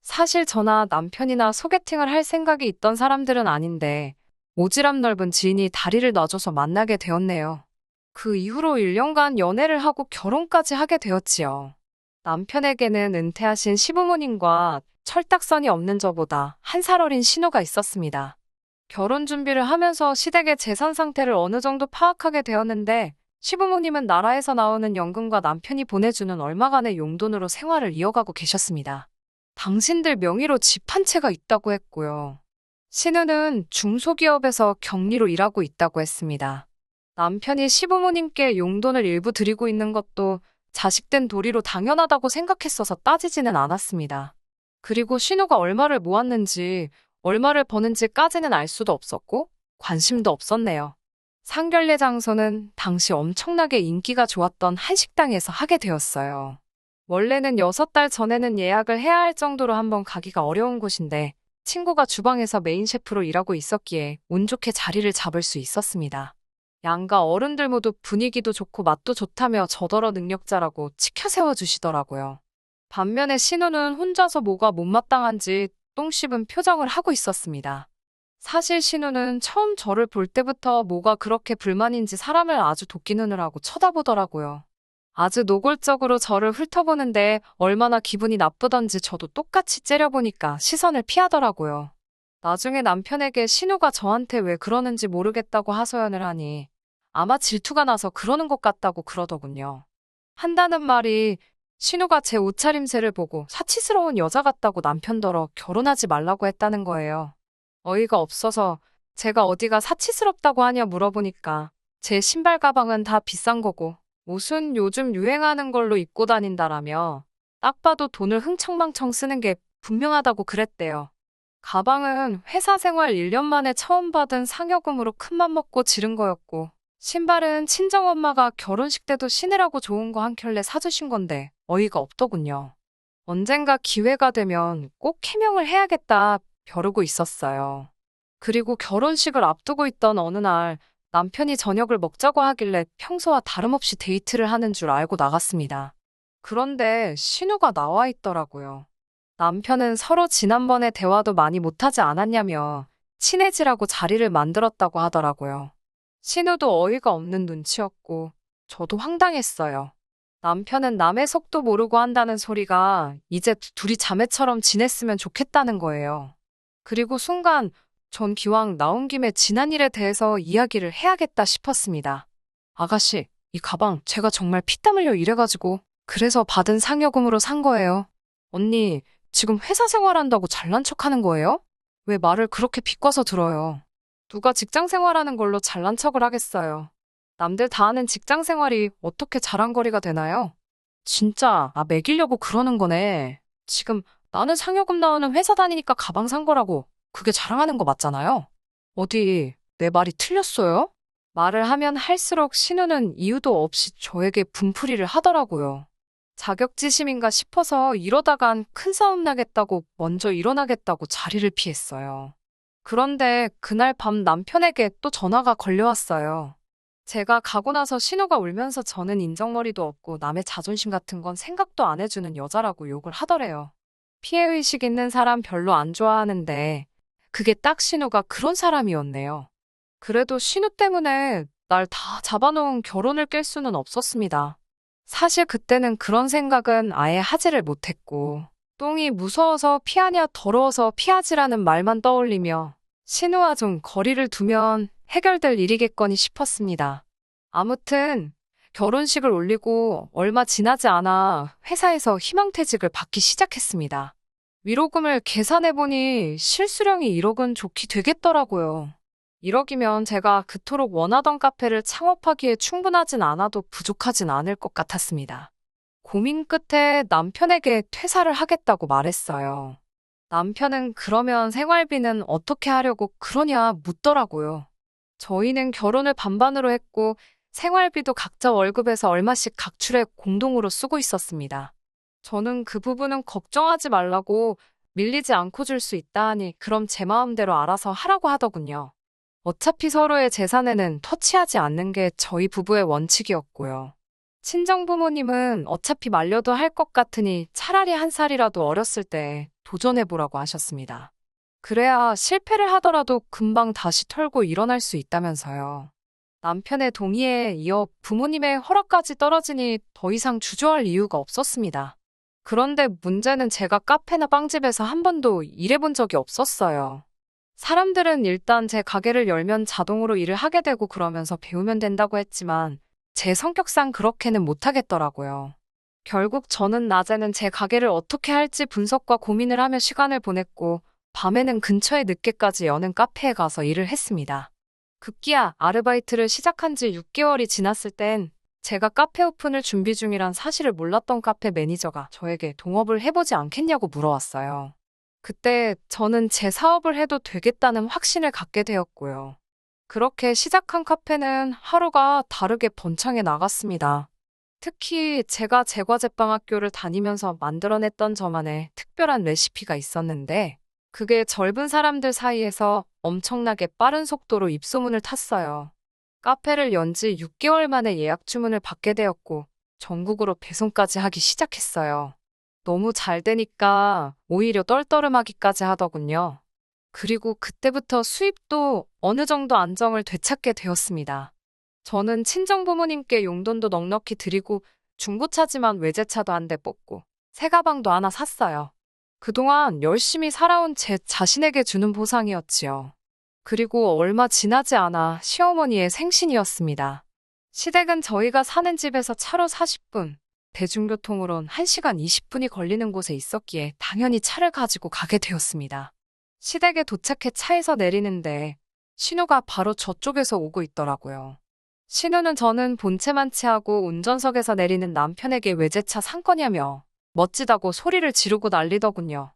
사실 저나 남편이나 소개팅을 할 생각이 있던 사람들은 아닌데 오지랖 넓은 지인이 다리를 놔줘서 만나게 되었네요. 그 이후로 1년간 연애를 하고 결혼까지 하게 되었지요. 남편에게는 은퇴하신 시부모님과 철딱선이 없는 저보다 한 살 어린 신우가 있었습니다. 결혼 준비를 하면서 시댁의 재산 상태를 어느 정도 파악하게 되었는데 시부모님은 나라에서 나오는 연금과 남편이 보내주는 얼마간의 용돈으로 생활을 이어가고 계셨습니다. 당신들 명의로 집 한 채가 있다고 했고요. 신우는 중소기업에서 격리로 일하고 있다고 했습니다. 남편이 시부모님께 용돈을 일부 드리고 있는 것도 자식된 도리로 당연하다고 생각했어서 따지지는 않았습니다. 그리고 신우가 얼마를 모았는지, 얼마를 버는지까지는 알 수도 없었고 관심도 없었네요. 상견례 장소는 당시 엄청나게 인기가 좋았던 한 식당에서 하게 되었어요. 원래는 6달 전에는 예약을 해야 할 정도로 한번 가기가 어려운 곳인데 친구가 주방에서 메인 셰프로 일하고 있었기에 운 좋게 자리를 잡을 수 있었습니다. 양가 어른들 모두 분위기도 좋고 맛도 좋다며 저더러 능력자라고 치켜 세워주시더라고요. 반면에 신우는 혼자서 뭐가 못마땅한지 똥 씹은 표정을 하고 있었습니다. 사실 신우는 처음 저를 볼 때부터 뭐가 그렇게 불만인지 사람을 아주 도끼 눈을 하고 쳐다보더라고요. 아주 노골적으로 저를 훑어보는데 얼마나 기분이 나쁘던지 저도 똑같이 째려보니까 시선을 피하더라고요. 나중에 남편에게 신우가 저한테 왜 그러는지 모르겠다고 하소연을 하니 아마 질투가 나서 그러는 것 같다고 그러더군요. 한다는 말이 신우가 제 옷차림새를 보고 사치스러운 여자 같다고 남편더러 결혼하지 말라고 했다는 거예요. 어이가 없어서 제가 어디가 사치스럽다고 하냐 물어보니까 제 신발 가방은 다 비싼 거고 옷은 요즘 유행하는 걸로 입고 다닌다라며 딱 봐도 돈을 흥청망청 쓰는 게 분명하다고 그랬대요. 가방은 회사 생활 1년 만에 처음 받은 상여금으로 큰맘 먹고 지른 거였고 신발은 친정엄마가 결혼식 때도 신으라고 좋은 거 한 켤레 사주신 건데 어이가 없더군요. 언젠가 기회가 되면 꼭 해명을 해야겠다 벼르고 있었어요. 그리고 결혼식을 앞두고 있던 어느 날 남편이 저녁을 먹자고 하길래 평소와 다름없이 데이트를 하는 줄 알고 나갔습니다. 그런데 신우가 나와 있더라고요. 남편은 서로 지난번에 대화도 많이 못하지 않았냐며 친해지라고 자리를 만들었다고 하더라고요. 신우도 어이가 없는 눈치였고 저도 황당했어요. 남편은 남의 속도 모르고 한다는 소리가 이제 둘이 자매처럼 지냈으면 좋겠다는 거예요. 그리고 순간 전 기왕 나온 김에 지난 일에 대해서 이야기를 해야겠다 싶었습니다. 아가씨, 이 가방 제가 정말 피땀 흘려 일해가지고 그래서 받은 상여금으로 산 거예요. 언니, 지금 회사 생활한다고 잘난 척하는 거예요? 왜 말을 그렇게 비꼬아서 들어요? 누가 직장 생활하는 걸로 잘난 척을 하겠어요. 남들 다 하는 직장 생활이 어떻게 자랑거리가 되나요? 진짜, 매기려고 그러는 거네. 지금 나는 상여금 나오는 회사 다니니까 가방 산 거라고. 그게 자랑하는 거 맞잖아요. 어디 내 말이 틀렸어요? 말을 하면 할수록 신우는 이유도 없이 저에게 분풀이를 하더라고요. 자격지심인가 싶어서 이러다간 큰 싸움 나겠다고 먼저 일어나겠다고 자리를 피했어요. 그런데 그날 밤 남편에게 또 전화가 걸려왔어요. 제가 가고 나서 신우가 울면서 저는 인정머리도 없고 남의 자존심 같은 건 생각도 안 해주는 여자라고 욕을 하더래요. 피해의식 있는 사람 별로 안 좋아하는데 그게 딱 신우가 그런 사람이었네요. 그래도 신우 때문에 날 다 잡아놓은 결혼을 깰 수는 없었습니다. 사실 그때는 그런 생각은 아예 하지를 못했고 똥이 무서워서 피하냐 더러워서 피하지라는 말만 떠올리며 신우와 좀 거리를 두면 해결될 일이겠거니 싶었습니다. 아무튼 결혼식을 올리고 얼마 지나지 않아 회사에서 희망퇴직을 받기 시작했습니다. 위로금을 계산해보니 실수령이 1억은 좋게 되겠더라고요. 1억이면 제가 그토록 원하던 카페를 창업하기에 충분하진 않아도 부족하진 않을 것 같았습니다. 고민 끝에 남편에게 퇴사를 하겠다고 말했어요. 남편은 그러면 생활비는 어떻게 하려고 그러냐 묻더라고요. 저희는 결혼을 반반으로 했고 생활비도 각자 월급에서 얼마씩 각출해 공동으로 쓰고 있었습니다. 저는 그 부분은 걱정하지 말라고 밀리지 않고 줄 수 있다 하니 그럼 제 마음대로 알아서 하라고 하더군요. 어차피 서로의 재산에는 터치하지 않는 게 저희 부부의 원칙이었고요. 친정 부모님은 어차피 말려도 할 것 같으니 차라리 한 살이라도 어렸을 때 도전해보라고 하셨습니다. 그래야 실패를 하더라도 금방 다시 털고 일어날 수 있다면서요. 남편의 동의에 이어 부모님의 허락까지 떨어지니 더 이상 주저할 이유가 없었습니다. 그런데 문제는 제가 카페나 빵집에서 한 번도 일해본 적이 없었어요. 사람들은 일단 제 가게를 열면 자동으로 일을 하게 되고 그러면서 배우면 된다고 했지만 제 성격상 그렇게는 못하겠더라고요. 결국 저는 낮에는 제 가게를 어떻게 할지 분석과 고민을 하며 시간을 보냈고 밤에는 근처에 늦게까지 여는 카페에 가서 일을 했습니다. 급기야 아르바이트를 시작한 지 6개월이 지났을 땐 제가 카페 오픈을 준비 중이란 사실을 몰랐던 카페 매니저가 저에게 동업을 해보지 않겠냐고 물어왔어요. 그때 저는 제 사업을 해도 되겠다는 확신을 갖게 되었고요. 그렇게 시작한 카페는 하루가 다르게 번창해 나갔습니다. 특히 제가 제과제빵학교를 다니면서 만들어냈던 저만의 특별한 레시피가 있었는데 그게 젊은 사람들 사이에서 엄청나게 빠른 속도로 입소문을 탔어요. 카페를 연 지 6개월 만에 예약 주문을 받게 되었고 전국으로 배송까지 하기 시작했어요. 너무 잘 되니까 오히려 떨떠름하기까지 하더군요. 그리고 그때부터 수입도 어느 정도 안정을 되찾게 되었습니다. 저는 친정 부모님께 용돈도 넉넉히 드리고 중고차지만 외제차도 한 대 뽑고 새 가방도 하나 샀어요. 그동안 열심히 살아온 제 자신에게 주는 보상이었지요. 그리고 얼마 지나지 않아 시어머니의 생신이었습니다. 시댁은 저희가 사는 집에서 차로 40분, 대중교통으론 1시간 20분이 걸리는 곳에 있었기에 당연히 차를 가지고 가게 되었습니다. 시댁에 도착해 차에서 내리는데 신우가 바로 저쪽에서 오고 있더라고요. 신우는 저는 본체만 취하고 운전석에서 내리는 남편에게 외제차 산 거냐며 멋지다고 소리를 지르고 난리더군요.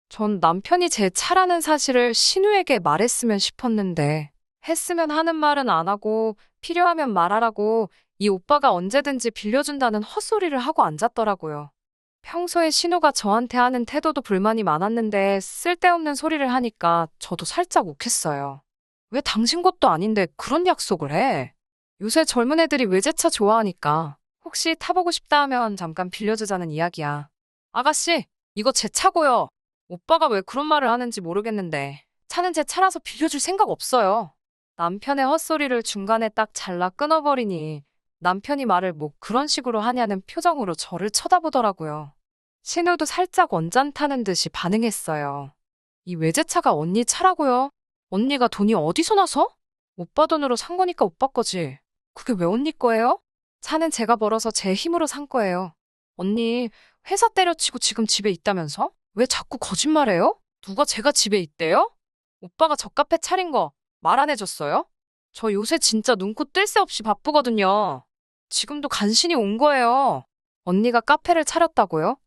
전 남편이 제 차라는 사실을 신우에게 말했으면 싶었는데 했으면 하는 말은 안 하고 필요하면 말하라고 이 오빠가 언제든지 빌려준다는 헛소리를 하고 앉았더라고요. 평소에 신우가 저한테 하는 태도도 불만이 많았는데 쓸데없는 소리를 하니까 저도 살짝 욱했어요. 왜 당신 것도 아닌데 그런 약속을 해? 요새 젊은 애들이 외제차 좋아하니까 혹시 타보고 싶다 하면 잠깐 빌려주자는 이야기야. 아가씨, 이거 제 차고요. 오빠가 왜 그런 말을 하는지 모르겠는데 차는 제 차라서 빌려줄 생각 없어요. 남편의 헛소리를 중간에 딱 잘라 끊어버리니 남편이 말을 뭐 그런 식으로 하냐는 표정으로 저를 쳐다보더라고요. 신우도 살짝 언짢다는 듯이 반응했어요. 이 외제차가 언니 차라고요? 언니가 돈이 어디서 나서? 오빠 돈으로 산 거니까 오빠 거지. 그게 왜 언니 거예요? 차는 제가 벌어서 제 힘으로 산 거예요. 언니, 회사 때려치고 지금 집에 있다면서? 왜 자꾸 거짓말해요? 누가 제가 집에 있대요? 오빠가 저 카페 차린 거 말 안 해줬어요? 저 요새 진짜 눈코 뜰 새 없이 바쁘거든요. 지금도 간신히 온 거예요. 언니가 카페를 차렸다고요?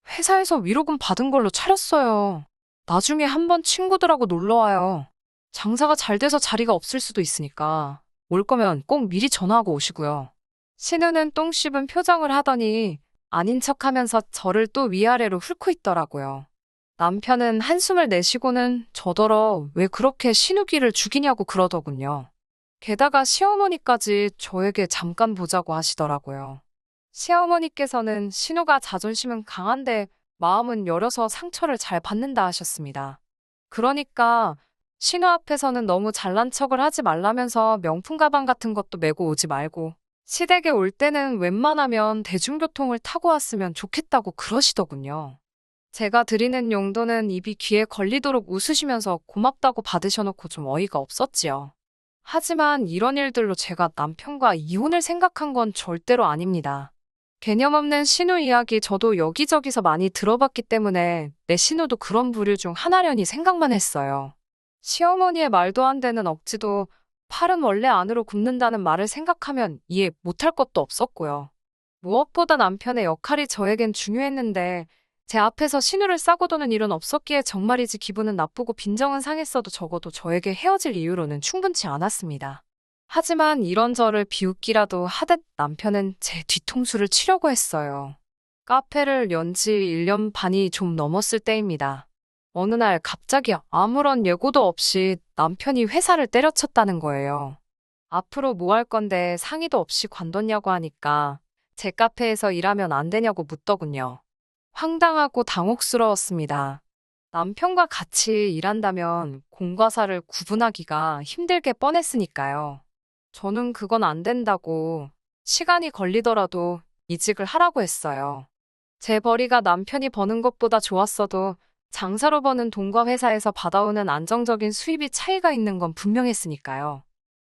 회사에서 위로금 받은 걸로 차렸어요. 나중에 한번 친구들하고 놀러 와요. 장사가 잘 돼서 자리가 없을 수도 있으니까 올 거면 꼭 미리 전화하고 오시고요. 신우는 똥 씹은 표정을 하더니 아닌 척하면서 저를 또 위아래로 훑고 있더라고요. 남편은 한숨을 내쉬고는 저더러 왜 그렇게 신우기를 죽이냐고 그러더군요. 게다가 시어머니까지 저에게 잠깐 보자고 하시더라고요. 시어머니께서는 신우가 자존심은 강한데 마음은 여려서 상처를 잘 받는다 하셨습니다. 그러니까 신우 앞에서는 너무 잘난 척을 하지 말라면서 명품 가방 같은 것도 메고 오지 말고 시댁에 올 때는 웬만하면 대중교통을 타고 왔으면 좋겠다고 그러시더군요. 제가 드리는 용돈은 입이 귀에 걸리도록 웃으시면서 고맙다고 받으셔놓고 좀 어이가 없었지요. 하지만 이런 일들로 제가 남편과 이혼을 생각한 건 절대로 아닙니다. 개념 없는 신우 이야기 저도 여기저기서 많이 들어봤기 때문에 내 신우도 그런 부류 중 하나려니 생각만 했어요. 시어머니의 말도 안 되는 억지도 팔은 원래 안으로 굽는다는 말을 생각하면 이해 못할 것도 없었고요. 무엇보다 남편의 역할이 저에겐 중요했는데 제 앞에서 신우를 싸고 도는 일은 없었기에 정말이지 기분은 나쁘고 빈정은 상했어도 적어도 저에게 헤어질 이유로는 충분치 않았습니다. 하지만 이런 저를 비웃기라도 하듯 남편은 제 뒤통수를 치려고 했어요. 카페를 연 지 1년 반이 좀 넘었을 때입니다. 어느 날 갑자기 아무런 예고도 없이 남편이 회사를 때려쳤다는 거예요. 앞으로 뭐 할 건데 상의도 없이 관뒀냐고 하니까 제 카페에서 일하면 안 되냐고 묻더군요. 황당하고 당혹스러웠습니다. 남편과 같이 일한다면 공과 사를 구분하기가 힘들게 뻔했으니까요. 저는 그건 안 된다고 시간이 걸리더라도 이직을 하라고 했어요. 제 벌이가 남편이 버는 것보다 좋았어도 장사로 버는 돈과 회사에서 받아오는 안정적인 수입이 차이가 있는 건 분명했으니까요.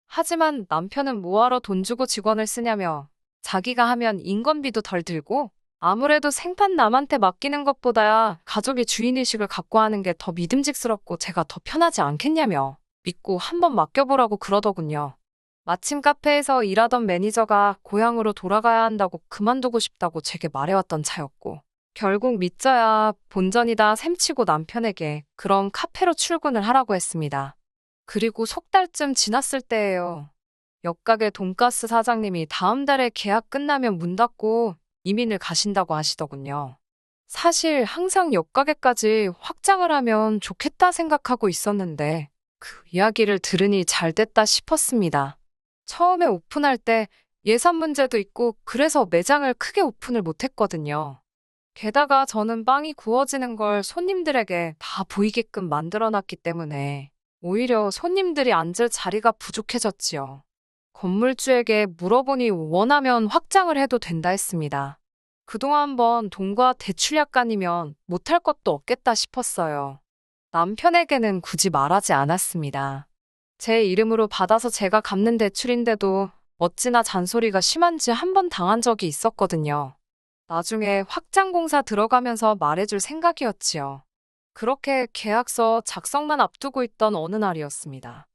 하지만 남편은 뭐하러 돈 주고 직원을 쓰냐며 자기가 하면 인건비도 덜 들고 아무래도 생판 남한테 맡기는 것보다야 가족이 주인의식을 갖고 하는 게 더 믿음직스럽고 제가 더 편하지 않겠냐며 믿고 한번 맡겨보라고 그러더군요. 마침 카페에서 일하던 매니저가 고향으로 돌아가야 한다고 그만두고 싶다고 제게 말해왔던 차였고 결국 믿져야 본전이다 셈치고 남편에게 그럼 카페로 출근을 하라고 했습니다. 그리고 석 달쯤 지났을 때예요. 옆가게 돈가스 사장님이 다음 달에 계약 끝나면 문 닫고 이민을 가신다고 하시더군요. 사실 항상 옆가게까지 확장을 하면 좋겠다 생각하고 있었는데 그 이야기를 들으니 잘 됐다 싶었습니다. 처음에 오픈할 때 예산 문제도 있고 그래서 매장을 크게 오픈을 못했거든요. 게다가 저는 빵이 구워지는 걸 손님들에게 다 보이게끔 만들어놨기 때문에 오히려 손님들이 앉을 자리가 부족해졌지요. 건물주에게 물어보니 원하면 확장을 해도 된다 했습니다. 그동안 번 돈과 대출 약간이면 못할 것도 없겠다 싶었어요. 남편에게는 굳이 말하지 않았습니다. 제 이름으로 받아서 제가 갚는 대출인데도 어찌나 잔소리가 심한지 한 번 당한 적이 있었거든요. 나중에 확장공사 들어가면서 말해줄 생각이었지요. 그렇게 계약서 작성만 앞두고 있던 어느 날이었습니다.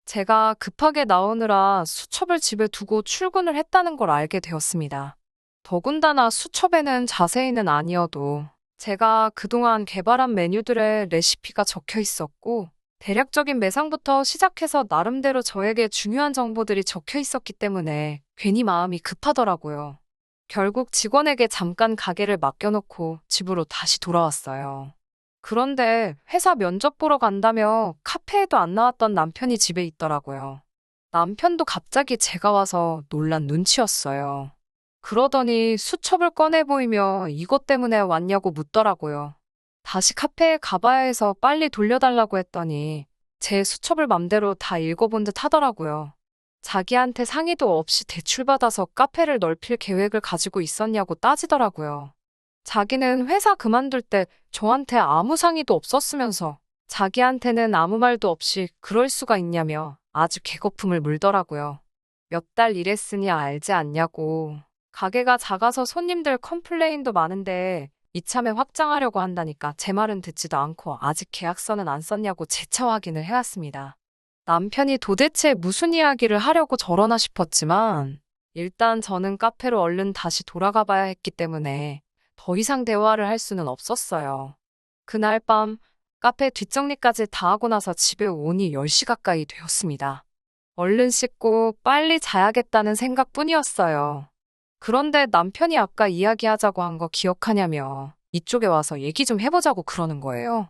제가 급하게 나오느라 수첩을 집에 두고 출근을 했다는 걸 알게 되었습니다. 더군다나 수첩에는 자세히는 아니어도 제가 그동안 개발한 메뉴들의 레시피가 적혀 있었고 대략적인 매상부터 시작해서 나름대로 저에게 중요한 정보들이 적혀 있었기 때문에 괜히 마음이 급하더라고요. 결국 직원에게 잠깐 가게를 맡겨놓고 집으로 다시 돌아왔어요. 그런데 회사 면접 보러 간다며 카페에도 안 나왔던 남편이 집에 있더라고요. 남편도 갑자기 제가 와서 놀란 눈치였어요. 그러더니 수첩을 꺼내 보이며 이것 때문에 왔냐고 묻더라고요. 다시 카페에 가봐야 해서 빨리 돌려달라고 했더니 제 수첩을 맘대로 다 읽어본 듯 하더라고요. 자기한테 상의도 없이 대출받아서 카페를 넓힐 계획을 가지고 있었냐고 따지더라고요. 자기는 회사 그만둘 때 저한테 아무 상의도 없었으면서 자기한테는 아무 말도 없이 그럴 수가 있냐며 아주 개거품을 물더라고요. 몇 달 일했으니 알지 않냐고. 가게가 작아서 손님들 컴플레인도 많은데 이참에 확장하려고 한다니까 제 말은 듣지도 않고 아직 계약서는 안 썼냐고 재차 확인을 해왔습니다. 남편이 도대체 무슨 이야기를 하려고 저러나 싶었지만 일단 저는 카페로 얼른 다시 돌아가 봐야 했기 때문에 더 이상 대화를 할 수는 없었어요. 그날 밤 카페 뒷정리까지 다 하고 나서 집에 오니 10시 가까이 되었습니다. 얼른 씻고 빨리 자야겠다는 생각뿐이었어요. 그런데 남편이 아까 이야기하자고 한 거 기억하냐며 이쪽에 와서 얘기 좀 해보자고 그러는 거예요.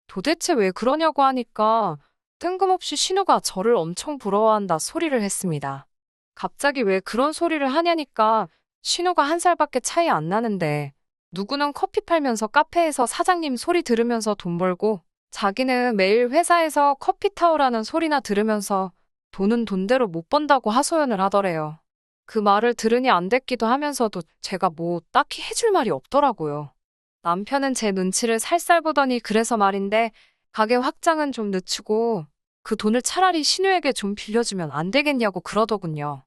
도대체 왜 그러냐고 하니까 뜬금없이 신우가 저를 엄청 부러워한다 소리를 했습니다. 갑자기 왜 그런 소리를 하냐니까 신우가 1살밖에 차이 안 나는데 누구는 커피 팔면서 카페에서 사장님 소리 들으면서 돈 벌고 자기는 매일 회사에서 커피 타오라는 소리나 들으면서 돈은 돈대로 못 번다고 하소연을 하더래요. 그 말을 들으니 안 됐기도 하면서도 제가 뭐 딱히 해줄 말이 없더라고요. 남편은 제 눈치를 살살 보더니 그래서 말인데 가게 확장은 좀 늦추고 그 돈을 차라리 신우에게 좀 빌려주면 안 되겠냐고 그러더군요.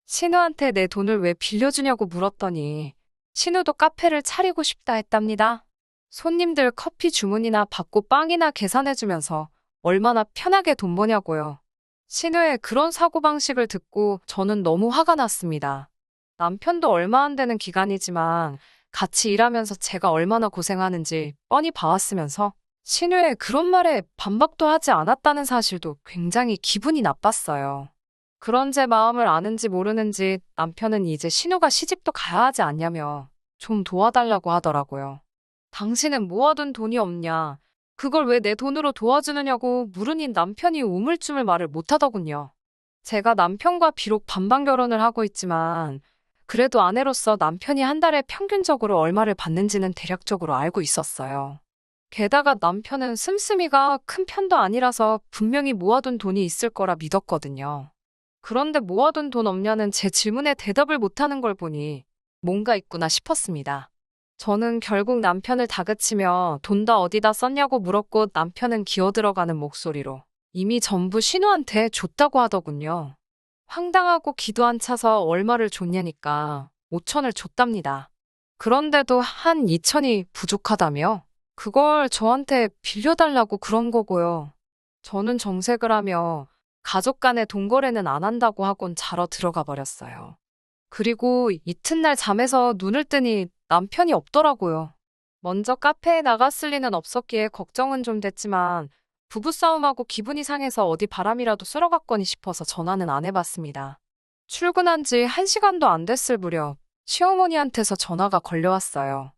신우한테 내 돈을 왜 빌려주냐고 물었더니 신우도 카페를 차리고 싶다 했답니다. 손님들 커피 주문이나 받고 빵이나 계산해주면서 얼마나 편하게 돈 버냐고요. 신우의 그런 사고방식을 듣고 저는 너무 화가 났습니다. 남편도 얼마 안 되는 기간이지만 같이 일하면서 제가 얼마나 고생하는지 뻔히 봐왔으면서 신우의 그런 말에 반박도 하지 않았다는 사실도 굉장히 기분이 나빴어요. 그런 제 마음을 아는지 모르는지 남편은 이제 신우가 시집도 가야 하지 않냐며 좀 도와달라고 하더라고요. 당신은 모아둔 돈이 없냐? 그걸 왜 내 돈으로 도와주느냐고 물으니 남편이 우물쭈물 말을 못하더군요. 제가 남편과 비록 반반 결혼을 하고 있지만 그래도 아내로서 남편이 한 달에 평균적으로 얼마를 받는지는 대략적으로 알고 있었어요. 게다가 남편은 씀씀이가 큰 편도 아니라서 분명히 모아둔 돈이 있을 거라 믿었거든요. 그런데 모아둔 돈 없냐는 제 질문에 대답을 못하는 걸 보니 뭔가 있구나 싶었습니다. 저는 결국 남편을 다그치며 돈 다 어디다 썼냐고 물었고 남편은 기어들어가는 목소리로 이미 전부 신우한테 줬다고 하더군요. 황당하고 기도 안 차서 얼마를 줬냐니까 5천을 줬답니다. 그런데도 한 2천이 부족하다며? 그걸 저한테 빌려달라고 그런 거고요. 저는 정색을 하며 가족 간의 돈 거래는 안 한다고 하곤 자러 들어가 버렸어요. 그리고 이튿날 잠에서 눈을 뜨니 남편이 없더라고요. 먼저 카페에 나갔을 리는 없었기에 걱정은 좀 됐지만 부부싸움하고 기분이 상해서 어디 바람이라도 쐬러 갔거니 싶어서 전화는 안 해봤습니다. 출근한 지 1시간도 안 됐을 무렵 시어머니한테서 전화가 걸려왔어요.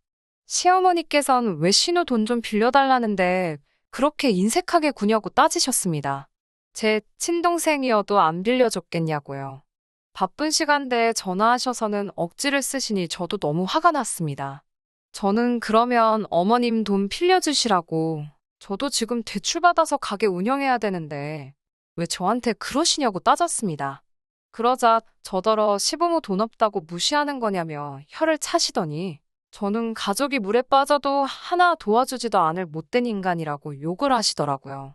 시어머니께선 왜 신우 돈 좀 빌려달라는데 그렇게 인색하게 구냐고 따지셨습니다. 제 친동생이어도 안 빌려줬겠냐고요. 바쁜 시간대에 전화하셔서는 억지를 쓰시니 저도 너무 화가 났습니다. 저는 그러면 어머님 돈 빌려주시라고 저도 지금 대출받아서 가게 운영해야 되는데 왜 저한테 그러시냐고 따졌습니다. 그러자 저더러 시부모 돈 없다고 무시하는 거냐며 혀를 차시더니 저는 가족이 물에 빠져도 하나 도와주지도 않을 못된 인간이라고 욕을 하시더라고요.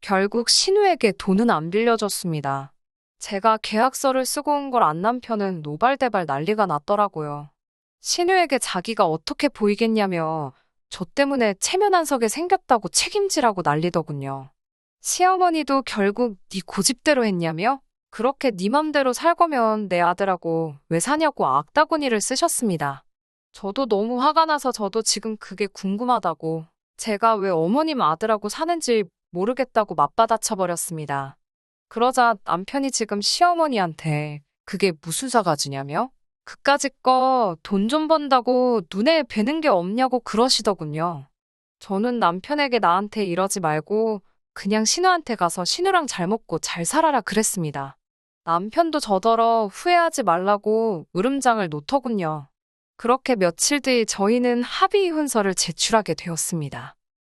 결국 신우에게 돈은 안 빌려줬습니다. 제가 계약서를 쓰고 온 걸 안 남편은 노발대발 난리가 났더라고요. 신우에게 자기가 어떻게 보이겠냐며 저 때문에 체면 안 서게 생겼다고 책임지라고 난리더군요. 시어머니도 결국 네 고집대로 했냐며? 그렇게 네 맘대로 살 거면 내 아들하고 왜 사냐고 악다구니를 쓰셨습니다. 저도 너무 화가 나서 저도 지금 그게 궁금하다고 제가 왜 어머님 아들하고 사는지 모르겠다고 맞받아쳐 버렸습니다. 그러자 남편이 지금 시어머니한테 그게 무슨 사가지냐며? 그까짓 거 돈 좀 번다고 눈에 뵈는 게 없냐고 그러시더군요. 저는 남편에게 나한테 이러지 말고 그냥 신우한테 가서 신우랑 잘 먹고 잘 살아라 그랬습니다. 남편도 저더러 후회하지 말라고 으름장을 놓더군요. 그렇게 며칠 뒤 저희는 합의 이혼서를 제출하게 되었습니다.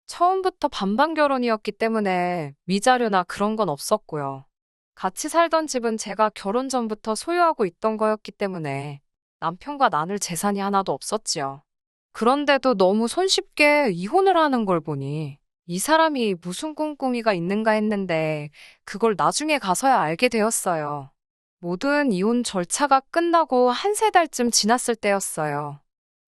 처음부터 반반 결혼이었기 때문에 위자료나 그런 건 없었고요. 같이 살던 집은 제가 결혼 전부터 소유하고 있던 거였기 때문에 남편과 나눌 재산이 하나도 없었지요. 그런데도 너무 손쉽게 이혼을 하는 걸 보니 이 사람이 무슨 꿍꿍이가 있는가 했는데 그걸 나중에 가서야 알게 되었어요. 모든 이혼 절차가 끝나고 한 세 달쯤 지났을 때였어요.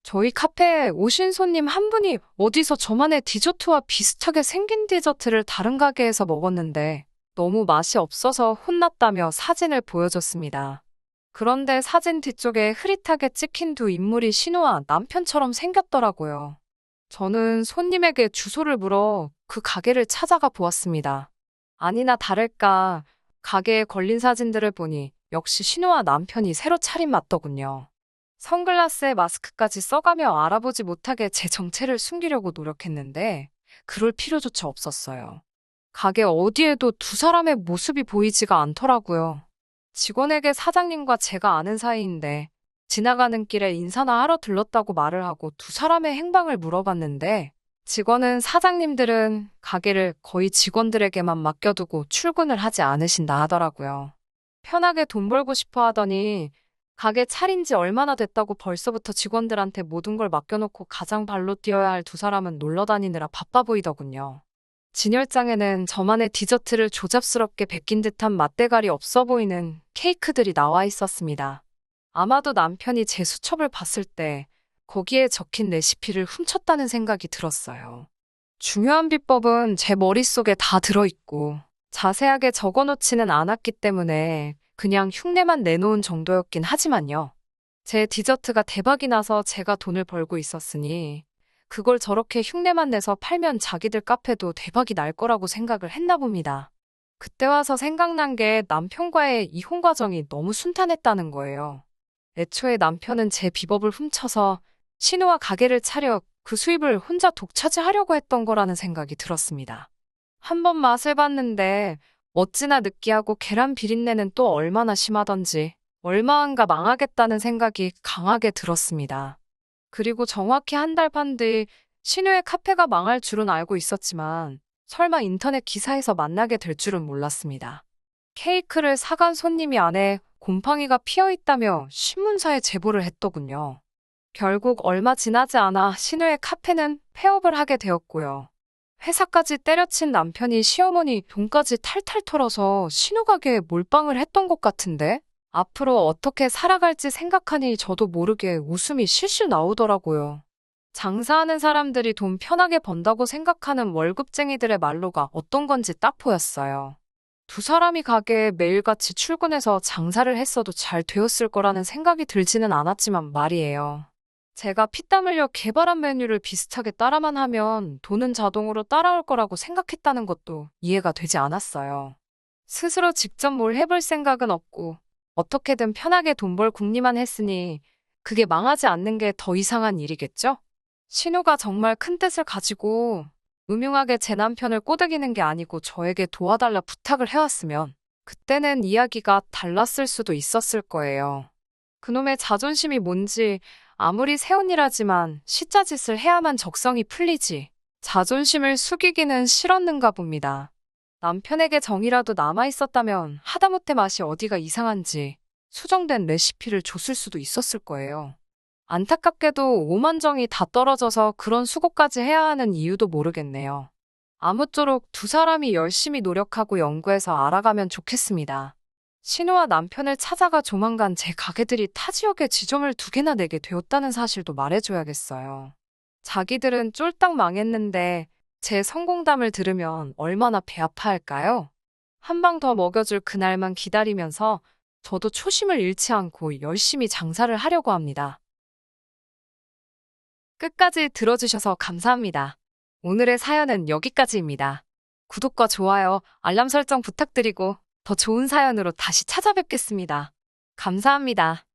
저희 카페에 오신 손님 한 분이 어디서 저만의 디저트와 비슷하게 생긴 디저트를 다른 가게에서 먹었는데 너무 맛이 없어서 혼났다며 사진을 보여줬습니다. 그런데 사진 뒤쪽에 흐릿하게 찍힌 두 인물이 신우와 남편처럼 생겼더라고요. 저는 손님에게 주소를 물어 그 가게를 찾아가 보았습니다. 아니나 다를까 가게에 걸린 사진들을 보니 역시 신우와 남편이 새로 차린 맞더군요. 선글라스에 마스크까지 써가며 알아보지 못하게 제 정체를 숨기려고 노력했는데 그럴 필요조차 없었어요. 가게 어디에도 두 사람의 모습이 보이지가 않더라고요. 직원에게 사장님과 제가 아는 사이인데 지나가는 길에 인사나 하러 들렀다고 말을 하고 두 사람의 행방을 물어봤는데 직원은 사장님들은 가게를 거의 직원들에게만 맡겨두고 출근을 하지 않으신다 하더라고요. 편하게 돈 벌고 싶어 하더니 가게 차린 지 얼마나 됐다고 벌써부터 직원들한테 모든 걸 맡겨놓고 가장 발로 뛰어야 할 두 사람은 놀러 다니느라 바빠 보이더군요. 진열장에는 저만의 디저트를 조잡스럽게 베낀 듯한 맛대가리 없어 보이는 케이크들이 나와 있었습니다. 아마도 남편이 제 수첩을 봤을 때 거기에 적힌 레시피를 훔쳤다는 생각이 들었어요. 중요한 비법은 제 머릿속에 다 들어있고 자세하게 적어놓지는 않았기 때문에 그냥 흉내만 내놓은 정도였긴 하지만요. 제 디저트가 대박이 나서 제가 돈을 벌고 있었으니 그걸 저렇게 흉내만 내서 팔면 자기들 카페도 대박이 날 거라고 생각을 했나 봅니다. 그때 와서 생각난 게 남편과의 이혼 과정이 너무 순탄했다는 거예요. 애초에 남편은 제 비법을 훔쳐서 신우와 가게를 차려 그 수입을 혼자 독차지하려고 했던 거라는 생각이 들었습니다. 한 번 맛을 봤는데 어찌나 느끼하고 계란 비린내는 또 얼마나 심하던지 얼마 안가 망하겠다는 생각이 강하게 들었습니다. 그리고 정확히 한 달 반 뒤 신우의 카페가 망할 줄은 알고 있었지만 설마 인터넷 기사에서 만나게 될 줄은 몰랐습니다. 케이크를 사간 손님이 안에 곰팡이가 피어 있다며 신문사에 제보를 했더군요. 결국 얼마 지나지 않아 신우의 카페는 폐업을 하게 되었고요. 회사까지 때려친 남편이 시어머니 돈까지 탈탈 털어서 신우 가게에 몰빵을 했던 것 같은데 앞으로 어떻게 살아갈지 생각하니 저도 모르게 웃음이 실실 나오더라고요. 장사하는 사람들이 돈 편하게 번다고 생각하는 월급쟁이들의 말로가 어떤 건지 딱 보였어요. 두 사람이 가게에 매일같이 출근해서 장사를 했어도 잘 되었을 거라는 생각이 들지는 않았지만 말이에요. 제가 피땀 흘려 개발한 메뉴를 비슷하게 따라만 하면 돈은 자동으로 따라올 거라고 생각했다는 것도 이해가 되지 않았어요. 스스로 직접 뭘 해볼 생각은 없고 어떻게든 편하게 돈 벌 궁리만 했으니 그게 망하지 않는 게 더 이상한 일이겠죠? 신우가 정말 큰 뜻을 가지고 음흉하게 제 남편을 꼬드기는 게 아니고 저에게 도와달라 부탁을 해왔으면 그때는 이야기가 달랐을 수도 있었을 거예요. 그놈의 자존심이 뭔지 아무리 새언니라지만 시짜짓을 해야만 적성이 풀리지 자존심을 숙이기는 싫었는가 봅니다. 남편에게 정이라도 남아있었다면 하다못해 맛이 어디가 이상한지 수정된 레시피를 줬을 수도 있었을 거예요. 안타깝게도 오만정이 다 떨어져서 그런 수고까지 해야 하는 이유도 모르겠네요. 아무쪼록 두 사람이 열심히 노력하고 연구해서 알아가면 좋겠습니다. 신우와 남편을 찾아가 조만간 제 가게들이 타 지역에 지점을 2개나 내게 되었다는 사실도 말해줘야겠어요. 자기들은 쫄딱 망했는데 제 성공담을 들으면 얼마나 배 아파할까요? 한 방 더 먹여줄 그날만 기다리면서 저도 초심을 잃지 않고 열심히 장사를 하려고 합니다. 끝까지 들어주셔서 감사합니다. 오늘의 사연은 여기까지입니다. 구독과 좋아요, 알람 설정 부탁드리고 더 좋은 사연으로 다시 찾아뵙겠습니다. 감사합니다.